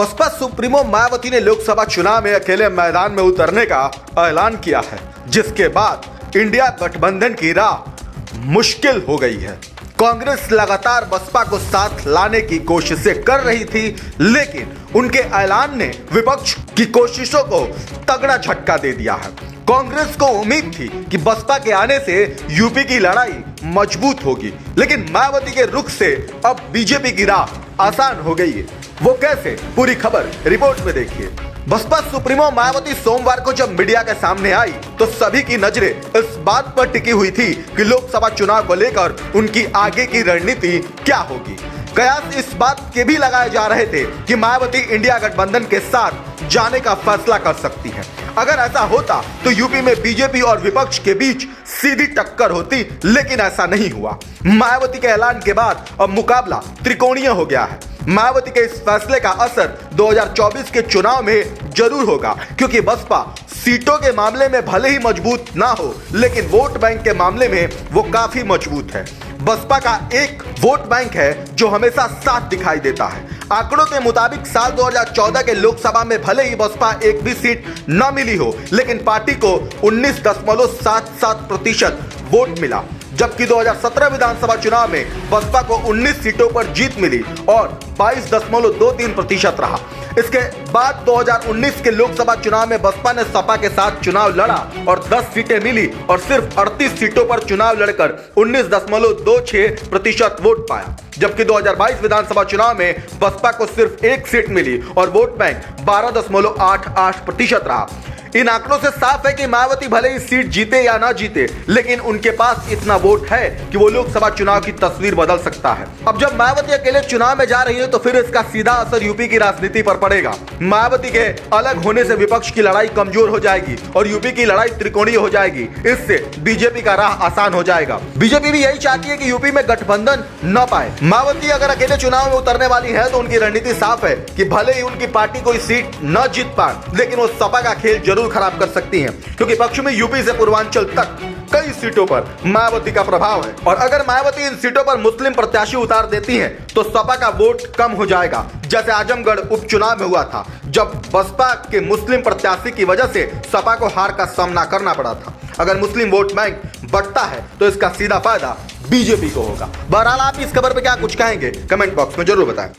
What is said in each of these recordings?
Baspa supremo Mayawati ने लोकसभा चुनाव में अकेले मैदान में उतरने का ऐलान किया है, जिसके बाद इंडिया गठबंधन की राह मुश्किल हो गई है। कांग्रेस लगातार बसपा को साथ लाने की कोशिशें कर रही थी, लेकिन उनके ऐलान ने विपक्ष की कोशिशों को तगड़ा झटका दे दिया है। कांग्रेस को उम्मीद थी कि बसपा के आने से यूपी की लड़ाई मजबूत होगी, लेकिन मायावती के रुख से अब बीजेपी की राह आसान हो गई है। वो कैसे, पूरी खबर रिपोर्ट में देखिए। बसपा सुप्रीमो मायावती सोमवार को जब मीडिया के सामने आई तो सभी की नजरें इस बात पर टिकी हुई थी कि लोकसभा चुनाव को लेकर उनकी आगे की रणनीति क्या होगी। कयास इस बात के भी लगाए जा रहे थे कि मायावती इंडिया गठबंधन के साथ जाने का फैसला कर सकती है। अगर ऐसा होता तो यूपी में बीजेपी और विपक्ष के बीच सीधी टक्कर होती, लेकिन ऐसा नहीं हुआ। मायावती के ऐलान के बाद अब मुकाबला त्रिकोणीय हो गया है। मायावती के इस फैसले का असर 2024 के चुनाव में जरूर होगा, क्योंकि बसपा सीटों के मामले में भले ही मजबूत ना हो, लेकिन वोट बैंक के मामले में वो काफी मजबूत है। बसपा का एक वोट बैंक है जो हमेशा साथ दिखाई देता है। आंकड़ों के मुताबिक साल 2014 के लोकसभा में भले ही बसपा एक भी सीट न मिली हो, लेकिन पार्टी को 19.77% वोट मिला, जबकि 2017 विधानसभा चुनाव में बसपा को 19 सीटों पर जीत मिली और 22.23% रहा। इसके बाद 2019 के लोकसभा चुनाव में बसपा ने सपा के साथ चुनाव लड़ा और 10 सीटें मिली और सिर्फ 38 सीटों पर चुनाव लड़कर 19.26% वोट पाया, जबकि 2022 विधानसभा चुनाव में बसपा को सिर्फ एक सीट मिली और वोट बैंक 12.88% रहा। इन आंकड़ों से साफ है कि मायावती भले ही सीट जीते या ना जीते, लेकिन उनके पास इतना वोट है कि वो लोकसभा चुनाव की तस्वीर बदल सकता है। अब जब मायावती अकेले चुनाव में जा रही है तो फिर इसका सीधा असर यूपी की राजनीति पर पड़ेगा। मायावती के अलग होने से विपक्ष की लड़ाई कमजोर हो जाएगी और यूपी की लड़ाई त्रिकोणीय हो जाएगी। इससे बीजेपी का राह आसान हो जाएगा। बीजेपी भी यही चाहती है कि यूपी में गठबंधन न पाए। मायावती अगर अकेले चुनाव में उतरने वाली है तो उनकी रणनीति साफ है कि भले ही उनकी पार्टी कोई सीट न जीत पाए, लेकिन वो सपा का खेल जरूर खराब कर सकती हैं, क्योंकि पश्चिमी यूपी से पूर्वांचल तक कई सीटों पर मायावती का प्रभाव है। और अगर मायावती इन सीटों पर मुस्लिम प्रत्याशी उतार देती हैं तो सपा का वोट कम हो जाएगा, जैसे आजमगढ़ उपचुनाव में हुआ था, जब बसपा के मुस्लिम प्रत्याशी की वजह से सपा को हार का सामना करना पड़ा था। अगर मुस्लिम वोट बैंक बढ़ता है तो इसका सीधा फायदा बीजेपी को होगा। बहरहाल आप इस खबर पर क्या कुछ कहेंगे, कमेंट बॉक्स में जरूर बताएं।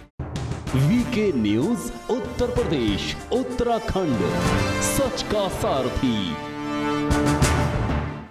वीके न्यूज उत्तर प्रदेश उत्तराखंड, सच का सारथी।